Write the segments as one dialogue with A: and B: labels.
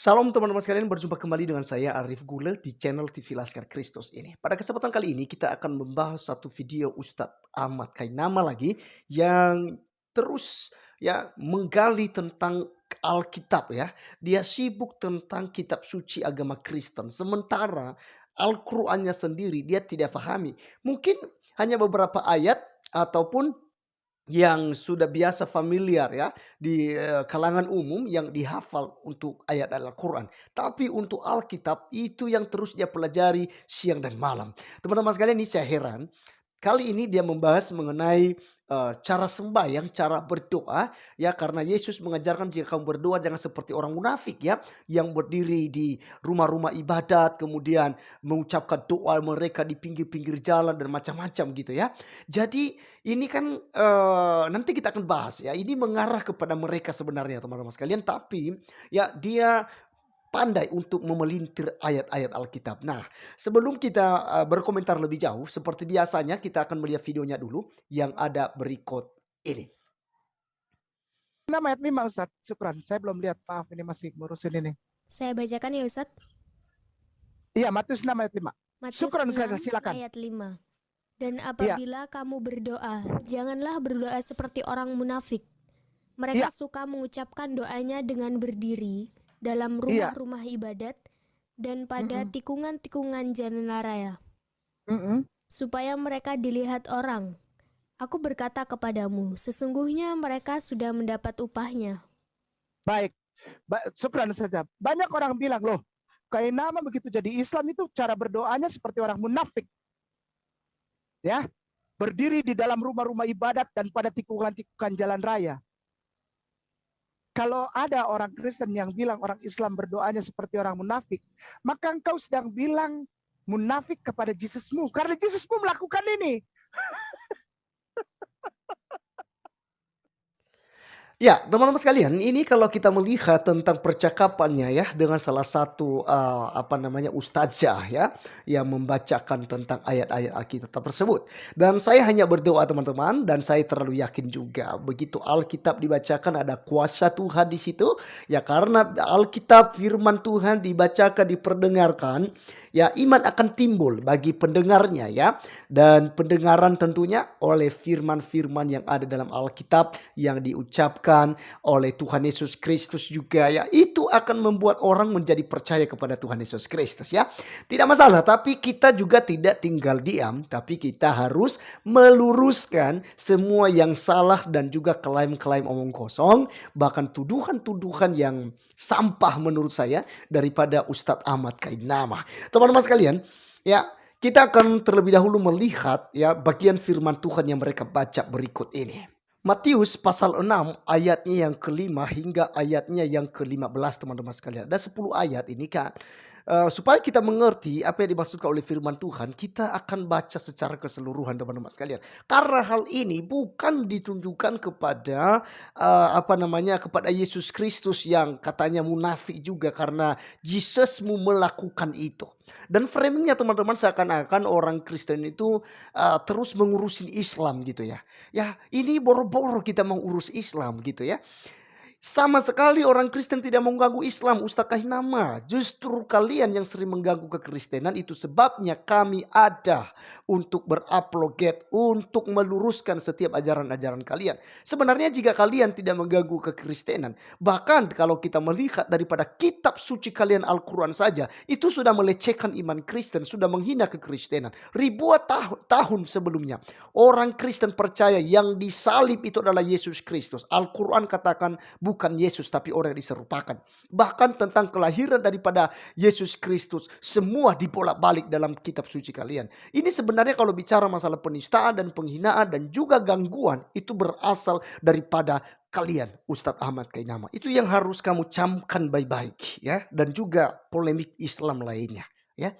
A: Salam teman-teman sekalian, berjumpa kembali dengan saya Arif Gule di channel TV Laskar Kristus ini. Pada kesempatan kali ini kita akan membahas satu video Ustadz Ahmad Kainama lagi yang terus menggali tentang Alkitab ya. Dia sibuk tentang kitab suci agama Kristen. Sementara Al-Qur'annya sendiri dia tidak pahami. Mungkin hanya beberapa ayat ataupun yang sudah biasa familiar ya di, kalangan umum yang dihafal untuk ayat-ayat Al-Quran. Tapi untuk Alkitab itu yang terus dia pelajari siang dan malam. Teman-teman sekalian, ini saya heran. Kali ini dia membahas mengenai, cara sembahyang, cara berdoa, ya karena Yesus mengajarkan jika kamu berdoa jangan seperti orang munafik ya, yang berdiri di rumah-rumah ibadat, kemudian mengucapkan doa mereka di pinggir-pinggir jalan dan macam-macam gitu ya. Jadi ini kan, nanti kita akan bahas ya, ini mengarah kepada mereka sebenarnya teman-teman sekalian, tapi ya dia pandai untuk memelintir ayat-ayat Alkitab. Nah, sebelum kita, berkomentar lebih jauh, seperti biasanya kita akan melihat videonya dulu yang ada berikut ini.
B: 6 ayat 5 Ustaz, syukran. Saya belum lihat, maaf ini masih ngurusin ini.
C: Saya bacakan ya Ustadz.
B: Iya, Matius 6 ayat 5.
C: Matius
B: Syukran
C: 6
B: Ustaz, silakan.
C: ayat 5. Dan
B: Iya,
C: apabila kamu berdoa, janganlah berdoa seperti orang munafik.
B: iya,
C: Mereka suka mengucapkan doanya dengan berdiri dalam
B: iya.
C: rumah-rumah ibadat dan pada
B: Mm-mm,
C: tikungan-tikungan jalan raya,
B: mm-mm.
C: supaya mereka dilihat orang. Aku berkata kepadamu, sesungguhnya mereka sudah mendapat upahnya.
B: Baik, syukran saja. Banyak orang bilang, loh, kayak nama begitu jadi Islam itu cara berdoanya seperti orang munafik. Ya, berdiri di dalam rumah-rumah ibadat dan pada tikungan-tikungan jalan raya. Kalau ada orang Kristen yang bilang orang Islam berdoanya seperti orang munafik, maka engkau sedang bilang munafik kepada Yesusmu. Karena Yesusmu melakukan ini.
A: Ya, teman-teman sekalian, ini kalau kita melihat tentang percakapannya ya dengan salah satu, ustadzah ya, yang membacakan tentang ayat-ayat Alkitab tersebut. Dan saya hanya berdoa teman-teman, dan saya terlalu yakin juga begitu Alkitab dibacakan ada kuasa Tuhan di situ, ya karena Alkitab firman Tuhan dibacakan, diperdengarkan, ya iman akan timbul bagi pendengarnya ya. Dan pendengaran tentunya oleh firman-firman yang ada dalam Alkitab yang diucapkan oleh Tuhan Yesus Kristus juga ya. Itu akan membuat orang menjadi percaya kepada Tuhan Yesus Kristus ya. Tidak masalah, tapi kita juga tidak tinggal diam, tapi kita harus meluruskan semua yang salah dan juga klaim-klaim omong kosong, bahkan tuduhan-tuduhan yang sampah menurut saya daripada Ustadz Ahmad Kainama. Teman-teman sekalian, ya kita akan terlebih dahulu melihat ya bagian firman Tuhan yang mereka baca berikut ini. Matius pasal 6 ayatnya yang kelima hingga ayatnya yang ke-15 teman-teman sekalian. Ada 10 ayat ini kan. Supaya kita mengerti apa yang dimaksudkan oleh firman Tuhan, kita akan baca secara keseluruhan teman-teman sekalian. Karena hal ini bukan ditunjukkan kepada kepada Yesus Kristus yang katanya munafik juga karena Yesusmu melakukan itu. Dan framingnya teman-teman seakan-akan orang Kristen itu terus mengurusin Islam gitu ya. Ya ini boro-boro kita mau urus Islam gitu ya. Sama sekali orang Kristen tidak mengganggu Islam, Ustaz Kahinama. Justru kalian yang sering mengganggu kekristenan, itu sebabnya kami ada untuk berapologet, untuk meluruskan setiap ajaran-ajaran kalian. Sebenarnya jika kalian tidak mengganggu kekristenan, bahkan kalau kita melihat daripada kitab suci kalian Al-Quran saja, itu sudah melecehkan iman Kristen, sudah menghina kekristenan. Ribuan tahun sebelumnya, orang Kristen percaya yang disalib itu adalah Yesus Kristus. Al-Quran katakan bukan Yesus tapi orang yang diserupakan. Bahkan tentang kelahiran daripada Yesus Kristus semua dibolak-balik dalam kitab suci kalian. Ini sebenarnya kalau bicara masalah penistaan dan penghinaan dan juga gangguan itu berasal daripada kalian Ustadz Ahmad Kainama. Itu yang harus kamu camkan baik-baik ya, dan juga polemik Islam lainnya ya.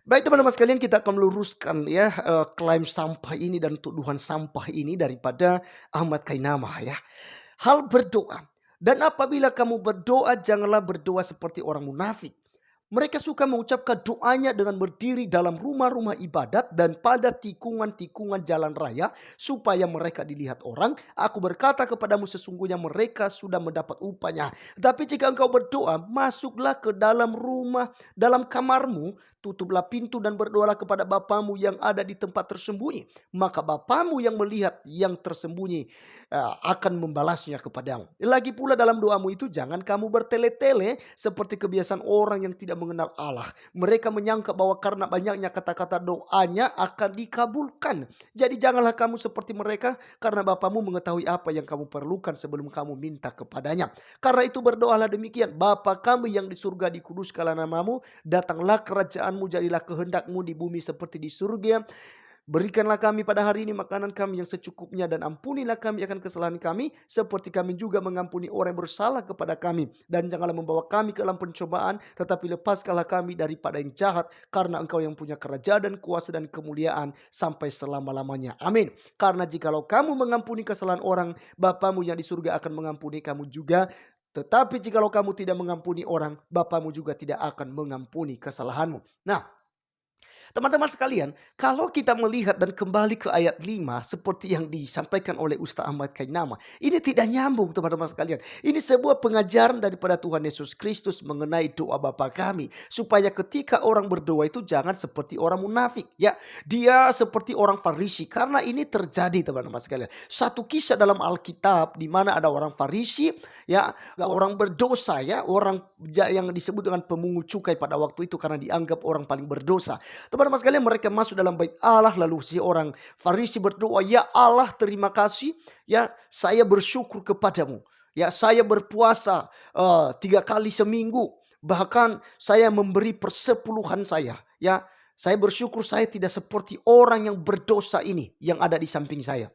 A: Baik teman-teman sekalian, kita akan meluruskan ya klaim sampah ini dan tuduhan sampah ini daripada Ahmad Kainama ya. Hal berdoa. Dan apabila kamu berdoa, janganlah berdoa seperti orang munafik. Mereka suka mengucapkan doanya dengan berdiri dalam rumah-rumah ibadat dan pada tikungan-tikungan jalan raya supaya mereka dilihat orang. Aku berkata kepadamu sesungguhnya mereka sudah mendapat upahnya. Tapi jika engkau berdoa, masuklah ke dalam rumah, dalam kamarmu, tutuplah pintu dan berdoalah kepada Bapamu yang ada di tempat tersembunyi. Maka Bapamu yang melihat yang tersembunyi akan membalasnya kepadamu. Lagi pula dalam doamu itu jangan kamu bertele-tele seperti kebiasaan orang yang tidak mengenal Allah. Mereka menyangka bahwa karena banyaknya kata-kata doanya akan dikabulkan. Jadi janganlah kamu seperti mereka karena Bapamu mengetahui apa yang kamu perlukan sebelum kamu minta kepadanya. Karena itu berdoalah demikian. Bapa kami yang di surga, dikuduskanlah namamu. Datanglah kerajaanmu, jadilah kehendakmu di bumi seperti di surga. Berikanlah kami pada hari ini makanan kami yang secukupnya dan ampunilah kami akan kesalahan kami seperti kami juga mengampuni orang yang bersalah kepada kami. Dan janganlah membawa kami ke dalam pencobaan tetapi lepaskanlah kami daripada yang jahat karena engkau yang punya kerajaan dan kuasa dan kemuliaan sampai selama-lamanya. Amin. Karena jikalau kamu mengampuni kesalahan orang, Bapamu yang di surga akan mengampuni kamu juga. Tetapi jikalau kamu tidak mengampuni orang, Bapamu juga tidak akan mengampuni kesalahanmu. Nah, teman-teman sekalian, kalau kita melihat dan kembali ke ayat 5 seperti yang disampaikan oleh Ustaz Ahmad Kainama, ini tidak nyambung teman-teman sekalian. Ini sebuah pengajaran daripada Tuhan Yesus Kristus mengenai doa Bapa kami. Supaya ketika orang berdoa itu jangan seperti orang munafik. Ya, dia seperti orang Farisi. Karena ini terjadi teman-teman sekalian. Satu kisah dalam Alkitab di mana ada orang Farisi, ya, orang berdosa, ya, orang yang disebut dengan pemungut cukai pada waktu itu karena dianggap orang paling berdosa. Teman-teman sekalian, mereka masuk dalam bait Allah lalu si orang Farisi berdoa, "Ya Allah, terima kasih, ya saya bersyukur kepadamu. Ya saya berpuasa 3 kali seminggu. Bahkan saya memberi persepuluhan saya. Ya saya bersyukur saya tidak seperti orang yang berdosa ini yang ada di samping saya."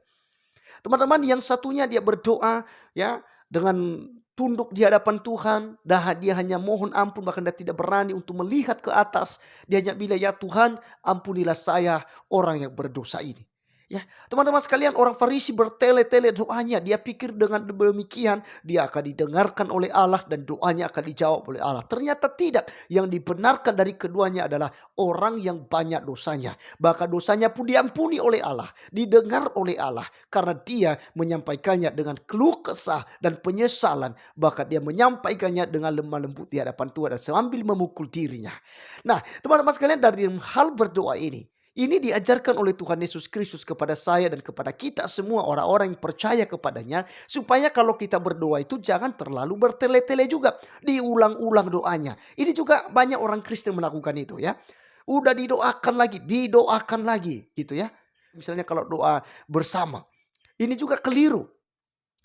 A: Teman-teman, yang satunya dia berdoa, ya, dengan tunduk di hadapan Tuhan, dan dia hanya mohon ampun, bahkan dia tidak berani untuk melihat ke atas. Dia hanya bilang, "Ya Tuhan, ampunilah saya orang yang berdosa ini." Ya, teman-teman sekalian, orang Farisi bertele-tele doanya. Dia pikir dengan demikian dia akan didengarkan oleh Allah dan doanya akan dijawab oleh Allah. Ternyata tidak. Yang dibenarkan dari keduanya adalah orang yang banyak dosanya. Bahkan dosanya pun diampuni oleh Allah, didengar oleh Allah karena dia menyampaikannya dengan keluh kesah dan penyesalan. Bahkan dia menyampaikannya dengan lemah lembut di hadapan Tuhan dan sambil memukul dirinya. Nah, teman-teman sekalian, dari hal berdoa ini diajarkan oleh Tuhan Yesus Kristus kepada saya dan kepada kita semua orang-orang yang percaya kepadanya. Supaya kalau kita berdoa itu jangan terlalu bertele-tele juga. Diulang-ulang doanya. Ini juga banyak orang Kristen melakukan itu, ya. Udah didoakan lagi gitu, ya. Misalnya kalau doa bersama. Ini juga keliru.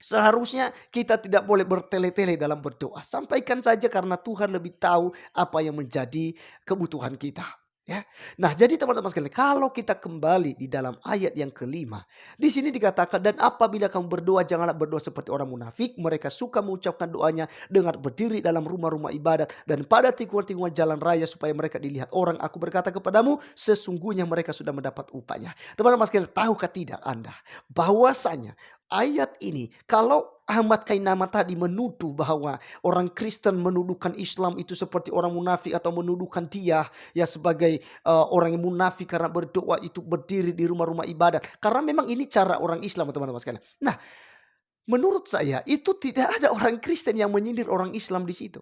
A: Seharusnya kita tidak boleh bertele-tele dalam berdoa. Sampaikan saja karena Tuhan lebih tahu apa yang menjadi kebutuhan kita. Ya. Nah, jadi teman-teman sekalian, kalau kita kembali di dalam ayat yang kelima, di sini dikatakan, "Dan apabila kamu berdoa, janganlah berdoa seperti orang munafik. Mereka suka mengucapkan doanya dengan berdiri dalam rumah-rumah ibadat dan pada tikungan-tikungan jalan raya supaya mereka dilihat orang. Aku berkata kepadamu, sesungguhnya mereka sudah mendapat upahnya." Teman-teman sekalian, tahukah tidak Anda bahwasanya ayat ini, kalau Ahmad Kainama tadi menuduh bahwa orang Kristen menuduhkan Islam itu seperti orang munafik atau menuduhkan dia ya sebagai orang yang munafik karena berdoa itu berdiri di rumah-rumah ibadat. Karena memang ini cara orang Islam, teman-teman sekalian. Nah, menurut saya itu tidak ada orang Kristen yang menyindir orang Islam di situ.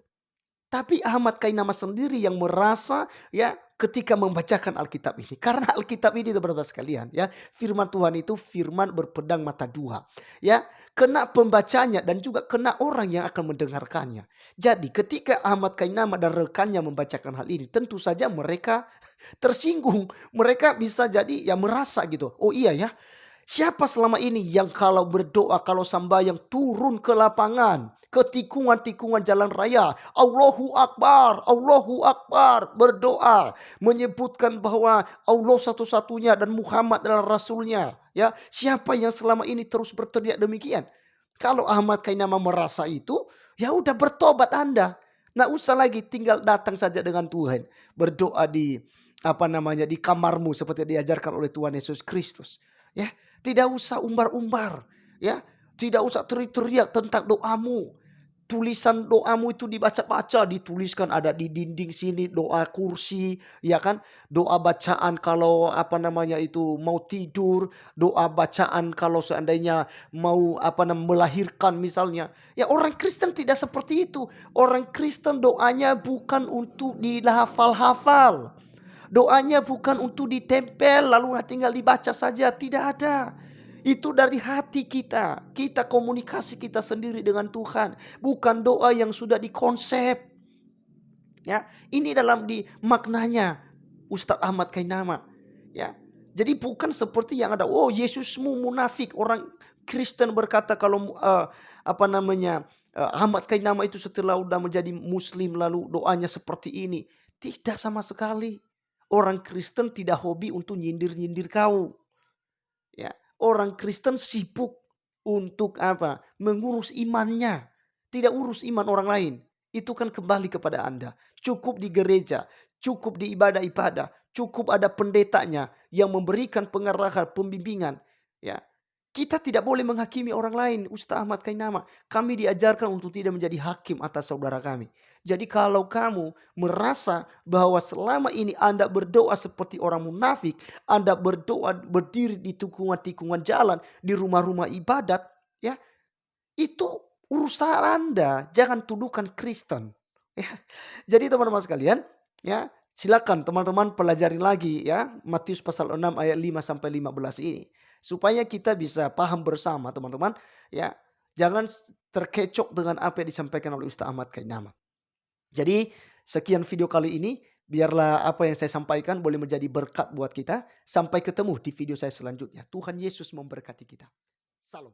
A: Tapi Ahmad Kainama sendiri yang merasa ya ketika membacakan Alkitab ini. Karena Alkitab ini teman-teman sekalian ya, firman Tuhan itu firman berpedang mata dua. Ya, kena pembacanya dan juga kena orang yang akan mendengarkannya. Jadi ketika Ahmad Kainama dan rekannya membacakan hal ini, tentu saja mereka tersinggung. Mereka bisa jadi ya merasa gitu. Oh iya ya, siapa selama ini yang kalau berdoa, kalau sambayang turun ke lapangan, ke tikungan-tikungan jalan raya, Allahu Akbar, berdoa, menyebutkan bahwa Allah satu-satunya dan Muhammad adalah Rasulnya. Ya, siapa yang selama ini terus berteriak demikian? Kalau Ahmad Kainama merasa itu, ya udah bertobat Anda. Nggak usah lagi, tinggal datang saja dengan Tuhan, berdoa di di kamarmu seperti diajarkan oleh Tuhan Yesus Kristus. Ya, tidak usah umbar-umbar, ya. Tidak usah teriak-teriak tentang doamu. tulisan doamu itu dibaca-baca, dituliskan ada di dinding sini doa kursi, ya kan? Doa bacaan kalau apa namanya itu mau tidur, doa bacaan kalau seandainya mau apa melahirkan misalnya. Ya orang Kristen tidak seperti itu. Orang Kristen doanya bukan untuk dihafal-hafal. Doanya bukan untuk ditempel lalu tinggal dibaca saja, tidak ada. Itu dari hati kita. Kita komunikasi kita sendiri dengan Tuhan, bukan doa yang sudah dikonsep. Ya, ini dalam di maknanya Ustadz Ahmad Kainama. Ya. Jadi bukan seperti yang ada, oh Yesusmu munafik. Orang Kristen berkata kalau apa namanya Ahmad Kainama itu setelah udah menjadi Muslim lalu doanya seperti ini. Tidak sama sekali. Orang Kristen tidak hobi untuk nyindir-nyindir kau. Ya, orang Kristen sibuk untuk apa? Mengurus imannya. Tidak urus iman orang lain. Itu kan kembali kepada Anda. Cukup di gereja, cukup di ibadah-ibadah, cukup ada pendetanya yang memberikan pengarahan, pembimbingan. Ya, kita tidak boleh menghakimi orang lain. Ustaz Ahmad Kainama, kami diajarkan untuk tidak menjadi hakim atas saudara kami. Jadi kalau kamu merasa bahwa selama ini Anda berdoa seperti orang munafik, Anda berdoa berdiri di tikungan-tikungan jalan, di rumah-rumah ibadat, ya, itu urusan Anda, jangan tuduhkan Kristen. Ya. Jadi teman-teman sekalian, ya, silakan teman-teman pelajari lagi ya Matius pasal 6 ayat 5 sampai 15 ini supaya kita bisa paham bersama teman-teman, ya. Jangan terkecoh dengan apa yang disampaikan oleh Ustaz Ahmad Kainama. Jadi sekian video kali ini, biarlah apa yang saya sampaikan boleh menjadi berkat buat kita. Sampai ketemu di video saya selanjutnya. Tuhan Yesus memberkati kita. Salam.